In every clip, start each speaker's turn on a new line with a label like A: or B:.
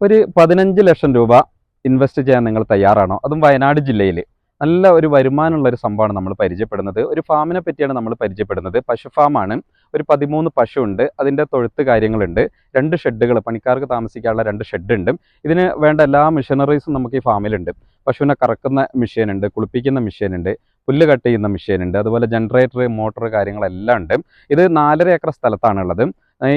A: ഒരു 15 ലക്ഷം രൂപ ഇൻവെസ്റ്റ് ചെയ്യാൻ നിങ്ങൾ തയ്യാറാണോ? അതും വയനാട് ജില്ലയിൽ നല്ല ഒരു വരുമാനമുള്ള ഒരു സംഭവമാണ് നമ്മൾ പരിചയപ്പെടുന്നത്. ഒരു ഫാമിനെ പറ്റിയാണ് നമ്മൾ പരിചയപ്പെടുന്നത്. പശു ഫാമാണ്. ഒരു 13 പശു ഉണ്ട്. അതിൻ്റെ തൊഴുത്ത് കാര്യങ്ങളുണ്ട്. 2 ഷെഡുകൾ, പണിക്കാർക്ക് താമസിക്കാനുള്ള 2 ഷെഡ് ഉണ്ട്. ഇതിന് വേണ്ട എല്ലാ മെഷീനറീസും നമുക്ക് ഈ ഫാമിലുണ്ട്. പശുവിനെ കറക്കുന്ന മെഷീനുണ്ട്, കുളിപ്പിക്കുന്ന മെഷീനുണ്ട്, പുല്ല് കട്ട് ചെയ്യുന്ന മെഷീനുണ്ട്, അതുപോലെ ജനറേറ്റർ, മോട്ടോർ കാര്യങ്ങളെല്ലാം ഉണ്ട്. ഇത് 4.5 ഏക്കർ സ്ഥലത്താണുള്ളത്.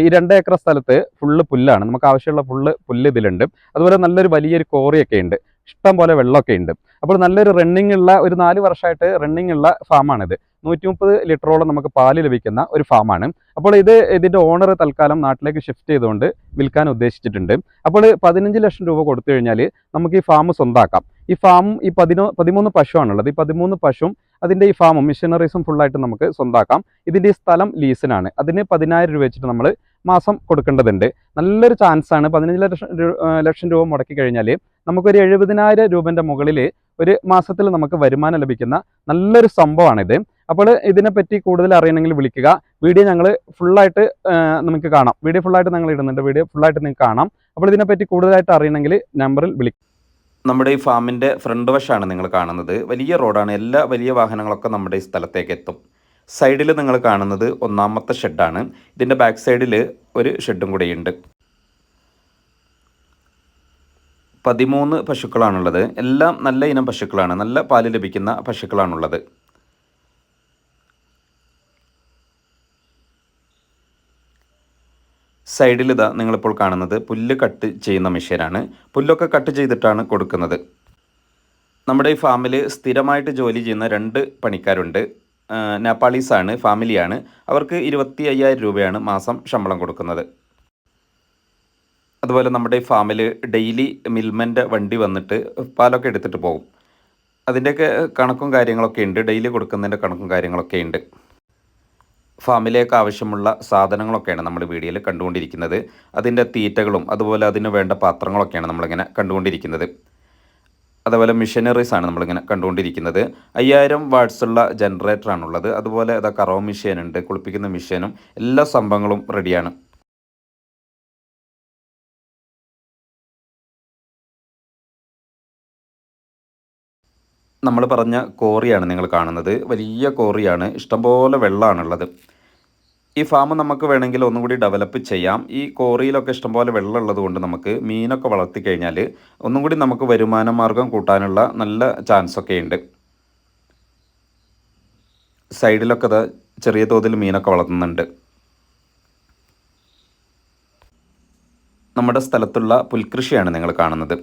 A: ഈ 2 ഏക്കർ സ്ഥലത്ത് ഫുള്ള് പുല്ലാണ്. നമുക്ക് ആവശ്യമുള്ള പുല്ല് ഇതിലുണ്ട്. അതുപോലെ നല്ലൊരു വലിയൊരു കോറിയൊക്കെ ഉണ്ട്. ഇഷ്ടം പോലെ വെള്ളമൊക്കെ ഉണ്ട്. അപ്പോൾ നല്ലൊരു റണ്ണിങ് ഉള്ള, ഒരു 4 വർഷമായിട്ട് റണ്ണിങ് ഉള്ള ഫാമാണിത്. 130 ലിറ്ററോളം നമുക്ക് പാല് ലഭിക്കുന്ന ഒരു ഫാമാണ്. അപ്പോൾ ഇതിൻ്റെ ഓണർ തൽക്കാലം നാട്ടിലേക്ക് ഷിഫ്റ്റ് ചെയ്തുകൊണ്ട് വിൽക്കാൻ ഉദ്ദേശിച്ചിട്ടുണ്ട്. അപ്പോൾ 15 ലക്ഷം രൂപ കൊടുത്തു കഴിഞ്ഞാൽ നമുക്ക് ഈ ഫാം സ്വന്തമാക്കാം. ഈ ഫാമും ഈ 13 പശുവാണുള്ളത്. ഈ 13 പശുവും അതിൻ്റെ ഈ ഫാമും മെഷീനറീസും ഫുള്ളായിട്ട് നമുക്ക് സ്വന്തമാക്കാം. ഇതിൻ്റെ ഈ സ്ഥലം ലീസിനാണ്. അതിന് 10,000 രൂപ വെച്ചിട്ട് നമ്മൾ മാസം കൊടുക്കേണ്ടതുണ്ട്. നല്ലൊരു ചാൻസാണ്. 15 ലക്ഷം രൂപ മുടക്കി കഴിഞ്ഞാൽ നമുക്കൊരു 70,000 രൂപൻ്റെ മുകളിൽ ഒരു മാസത്തിൽ നമുക്ക് വരുമാനം ലഭിക്കുന്ന നല്ലൊരു സംഭവമാണിത്. അപ്പോൾ ഇതിനെപ്പറ്റി കൂടുതൽ അറിയണമെങ്കിൽ വിളിക്കുക. വീഡിയോ ഞങ്ങൾ ഫുള്ളായിട്ട് നമുക്ക് കാണാം. വീഡിയോ ഫുള്ളായിട്ട് ഞങ്ങൾ ഇടുന്നുണ്ട്. വീഡിയോ ഫുള്ളായിട്ട് നിങ്ങൾക്ക് കാണാം. അപ്പോൾ ഇതിനെപ്പറ്റി കൂടുതലായിട്ട് അറിയണമെങ്കിൽ നമ്പറിൽ വിളിക്കുക. നമ്മുടെ ഈ ഫാമിൻ്റെ ഫ്രണ്ട് വശമാണ് നിങ്ങൾ കാണുന്നത്. വലിയ റോഡാണ്. എല്ലാ വലിയ വാഹനങ്ങളൊക്കെ നമ്മുടെ ഈ സ്ഥലത്തേക്ക് എത്തും. സൈഡിൽ നിങ്ങൾ കാണുന്നത് 1ാമത്തെ ഷെഡാണ്. ഇതിൻ്റെ ബാക്ക് സൈഡിൽ ഒരു ഷെഡും കൂടെയുണ്ട്. 13 പശുക്കളാണുള്ളത്. എല്ലാം നല്ല ഇനം പശുക്കളാണ്. നല്ല പാല് ലഭിക്കുന്ന പശുക്കളാണുള്ളത്. സൈഡിൽ ഇതാ നിങ്ങളിപ്പോൾ കാണുന്നത് പുല്ല് കട്ട് ചെയ്യുന്ന മെഷീനാണ്. പുല്ലൊക്കെ കട്ട് ചെയ്തിട്ടാണ് കൊടുക്കുന്നത്. നമ്മുടെ ഈ ഫാമിൽ സ്ഥിരമായിട്ട് ജോലി ചെയ്യുന്ന 2 പണിക്കാരുണ്ട്. നേപ്പാളീസാണ്, ഫാമിലിയാണ്. അവർക്ക് 25,000 രൂപയാണ് മാസം ശമ്പളം കൊടുക്കുന്നത്. അതുപോലെ നമ്മുടെ ഈ ഫാമിൽ ഡെയിലി മിൽമൻ്റെ വണ്ടി വന്നിട്ട് പാലൊക്കെ എടുത്തിട്ട് പോകും. അതിൻ്റെയൊക്കെ കണക്കും കാര്യങ്ങളൊക്കെ ഉണ്ട്. ഡെയിലി കൊടുക്കുന്നതിൻ്റെ കണക്കും കാര്യങ്ങളൊക്കെ ഉണ്ട്. ഫാമിലേക്ക് ആവശ്യമുള്ള സാധനങ്ങളൊക്കെയാണ് നമ്മൾ വീഡിയോയിൽ കണ്ടുകൊണ്ടിരിക്കുന്നത്. അതിൻ്റെ തീറ്റകളും അതുപോലെ അതിന് വേണ്ട പാത്രങ്ങളൊക്കെയാണ് നമ്മളിങ്ങനെ കണ്ടുകൊണ്ടിരിക്കുന്നത്. അതുപോലെ മെഷീനറീസാണ് നമ്മളിങ്ങനെ കണ്ടുകൊണ്ടിരിക്കുന്നത്. 5000 വാട്ട്സുള്ള ജനറേറ്ററാണുള്ളത്. അതുപോലെ അത് കറോ മെഷീനുണ്ട്, കുളിപ്പിക്കുന്ന മെഷീനും എല്ലാ സംഭവങ്ങളും റെഡിയാണ്. നമ്മൾ പറഞ്ഞ കോറിയാണ് നിങ്ങൾ കാണുന്നത്. വലിയ കോറിയാണ്. ഇഷ്ടംപോലെ വെള്ളമാണുള്ളത്. ഈ ഫാം നമുക്ക് വേണമെങ്കിൽ ഒന്നും കൂടി ഡെവലപ്പ് ചെയ്യാം. ഈ കോറിയിലൊക്കെ ഇഷ്ടംപോലെ വെള്ളം ഉള്ളത് കൊണ്ട് നമുക്ക് മീനൊക്കെ വളർത്തി കഴിഞ്ഞാൽ ഒന്നും കൂടി നമുക്ക് വരുമാന മാർഗം കൂട്ടാനുള്ള നല്ല ചാൻസൊക്കെ ഉണ്ട്. സൈഡിലൊക്കെ അത് ചെറിയ തോതിൽ മീനൊക്കെ വളർത്തുന്നുണ്ട്. നമ്മുടെ സ്ഥലത്തുള്ള പുൽകൃഷിയാണ് നിങ്ങൾ കാണുന്നത്.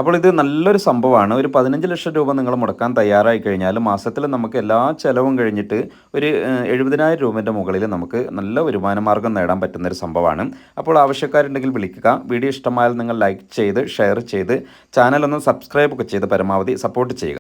A: അപ്പോൾ ഇത് നല്ലൊരു സംഭവമാണ്. ഒരു 15 ലക്ഷം രൂപ നിങ്ങൾ മുടക്കാൻ തയ്യാറായി കഴിഞ്ഞാൽ മാസത്തിൽ നമുക്ക് എല്ലാ ചിലവും കഴിഞ്ഞിട്ട് ഒരു 70,000 രൂപേൻ്റെ മുകളിൽ നമുക്ക് നല്ല വരുമാന മാർഗ്ഗം നേടാൻ പറ്റുന്നൊരു സംഭവമാണ്. അപ്പോൾ ആവശ്യക്കാരുണ്ടെങ്കിൽ വിളിക്കുക. വീഡിയോ ഇഷ്ടമായാൽ നിങ്ങൾ ലൈക്ക് ചെയ്ത് ഷെയർ ചെയ്ത് ചാനലൊന്ന് സബ്സ്ക്രൈബ് ഒക്കെ ചെയ്ത് പരമാവധി സപ്പോർട്ട് ചെയ്യുക.